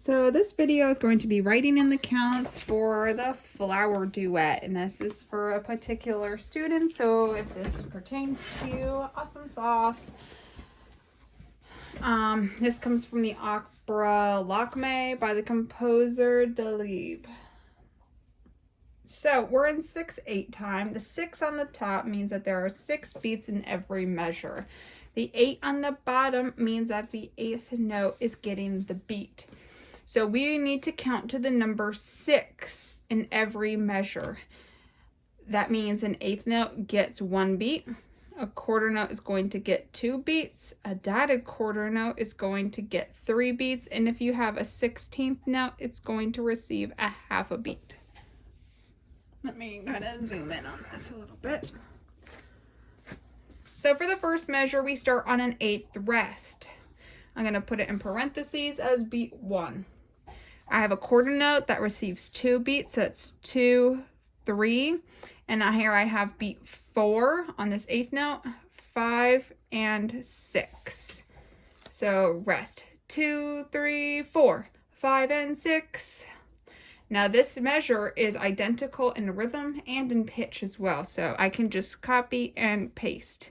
So this video is going to be writing in the counts for the flower duet, and this is for a particular student, so if this pertains to you, awesome sauce. This comes from the opera Lakmé by the composer Delibes. So we're in 6/8 time. The 6 on the top means that there are 6 beats in every measure. The 8 on the bottom means that the 8th note is getting the beat. So we need to count to the number 6 in every measure. That means an 8th note gets 1 beat. A quarter note is going to get 2 beats. A dotted quarter note is going to get 3 beats. And if you have a 16th note, it's going to receive a half a beat. Let me kind of zoom in on this a little bit. So for the first measure, we start on an 8th rest. I'm going to put it in parentheses as beat 1. I have a quarter note that receives 2 beats, so it's 2, 3. And here I have beat 4 on this 8th note, 5, and 6. So rest, 2, 3, 4, 5, and 6. Now this measure is identical in rhythm and in pitch as well, so I can just copy and paste.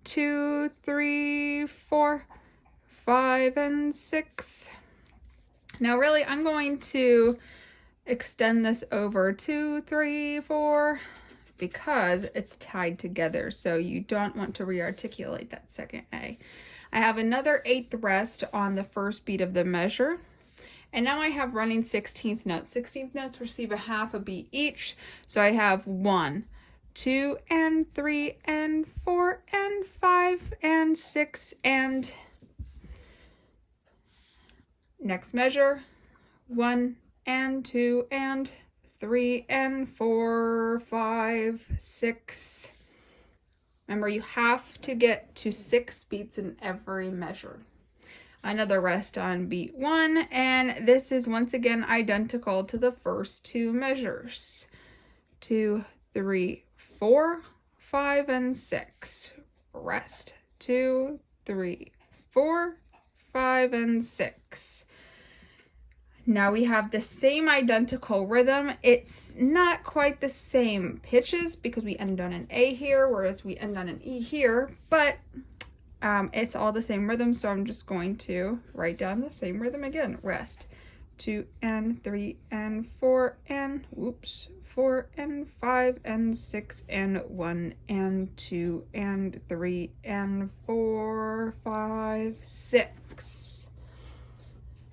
2, 3, 4, 5, and 6. Now really, I'm going to extend this over 2, 3, 4 because it's tied together, so you don't want to re-articulate that second A. I have another 8th rest on the first beat of the measure. And now I have running 16th notes. 16th notes receive a half a beat each. So I have 1, 2, and 3, and 4, and 5, and 6, and next measure, 1, and 2, and 3, and 4, 5, 6. Remember, you have to get to 6 beats in every measure. Another rest on beat 1, and this is once again identical to the first 2 measures. 2, 3, 4, 5, and 6. Rest. 2, 3, 4, 5, and 6. Now we have the same identical rhythm. It's not quite the same pitches because we end on an A here, whereas we end on an E here, but it's all the same rhythm, so I'm just going to write down the same rhythm again. Rest. 2, and 3, and 4, and 4, and 5, and 6, and 1, and 2, and 3, and 4, 5, 6.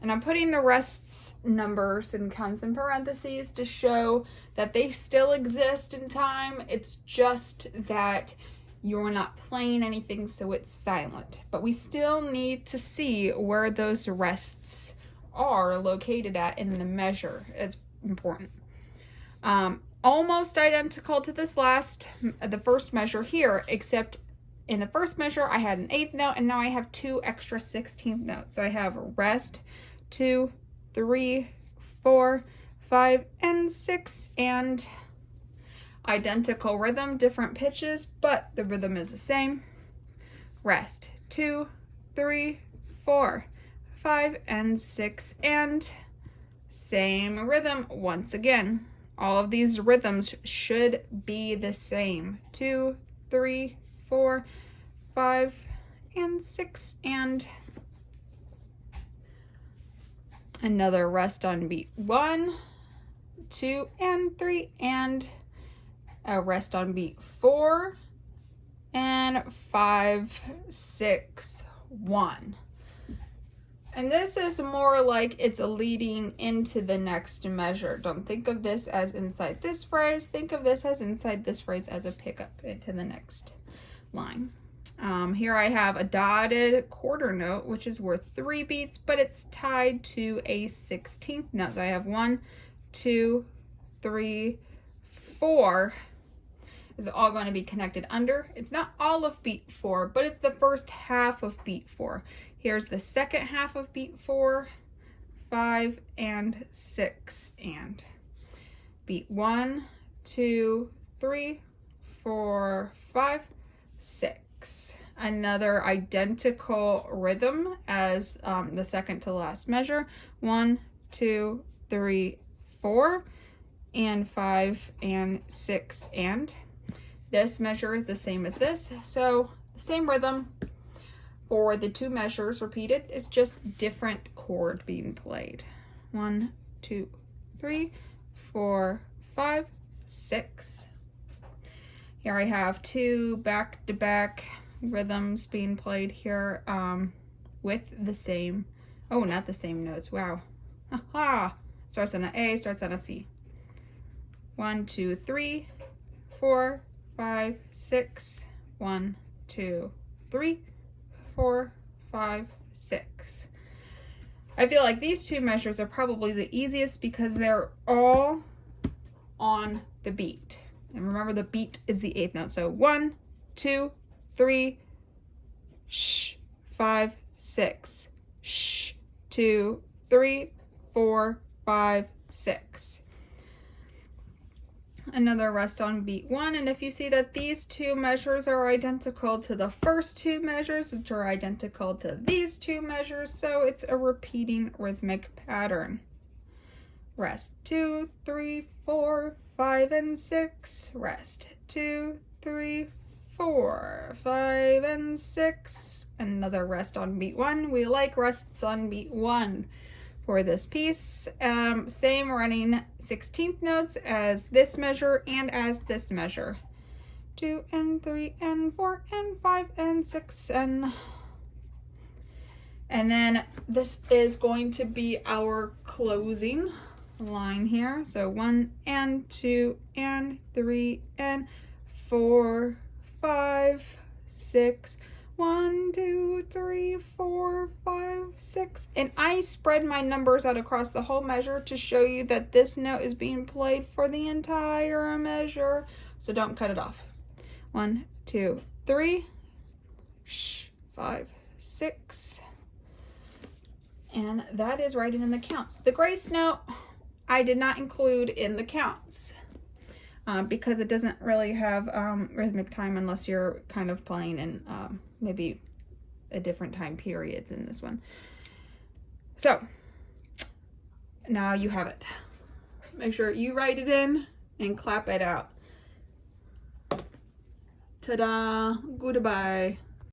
And I'm putting the rests numbers and counts in parentheses to show that they still exist in time. It's just that you're not playing anything, so it's silent. But we still need to see where those rests are located at in the measure. It's important. Almost identical to this the first measure here, except in the first measure I had an 8th note, and now I have 2 extra 16th notes. So I have rest, 2, 3, 4, 5, and 6, and identical rhythm, different pitches, but the rhythm is the same. Rest, 2, 3, 4, 5, and 6, and same rhythm once again. All of these rhythms should be the same. 2, 3, 4, 5, and 6, and another rest on beat 1, 2, and 3, and a rest on beat 4, and 5, 6, 1. And this is more like it's a leading into the next measure. Don't think of this as inside this phrase. Think of this as inside this phrase as a pickup into the next line. Here I have a dotted quarter note, which is worth 3 beats, but it's tied to a 16th note. So I have 1, 2, 3, 4. Is all going to be connected under. It's not all of beat 4, but it's the first half of beat 4. Here's the second half of beat 4, 5, and 6, and beat 1, 2, 3, 4, 5, 6. Another identical rhythm as the second to last measure. 1, 2, 3, 4, and 5, and 6, and. This measure is the same as this, so the same rhythm for the two measures repeated. It's just different chord being played. 1, 2, 3, 4, 5, 6. Here I have two back-to-back rhythms being played here with the same, oh, not the same notes, wow. Aha! Starts on an A, starts on a C. 1, 2, 3, 4, 5, 6. 1, 2, 3, 4, 5, 6. I feel like these two measures are probably the easiest because they're all on the beat. And remember, the beat is the eighth note. So 1, 2, 3, sh, 5, 6, sh, 2, 3, 4, 5, 6. Another rest on beat 1, and if you see that these two measures are identical to the first two measures, which are identical to these two measures, so it's a repeating rhythmic pattern. Rest 2, 3, 4, 5, and 6. Rest 2, 3, 4, 5, and 6. Another rest on beat 1. We like rests on beat 1 for this piece. Same running 16th notes as this measure and as this measure. 2 and 3 and 4 and 5 and 6 and then this is going to be our closing line here. So 1 and 2 and 3 and 4, 5, 6. 1, 2, 3, 4, 5, 6. And I spread my numbers out across the whole measure to show you that this note is being played for the entire measure. So don't cut it off. 1, 2, 3, 5, 6. And that is writing in the counts. The grace note I did not include in the counts because it doesn't really have rhythmic time unless you're kind of playing in maybe a different time period than this one. So now you have it. Make sure you write it in and clap it out. Ta-da! Goodbye.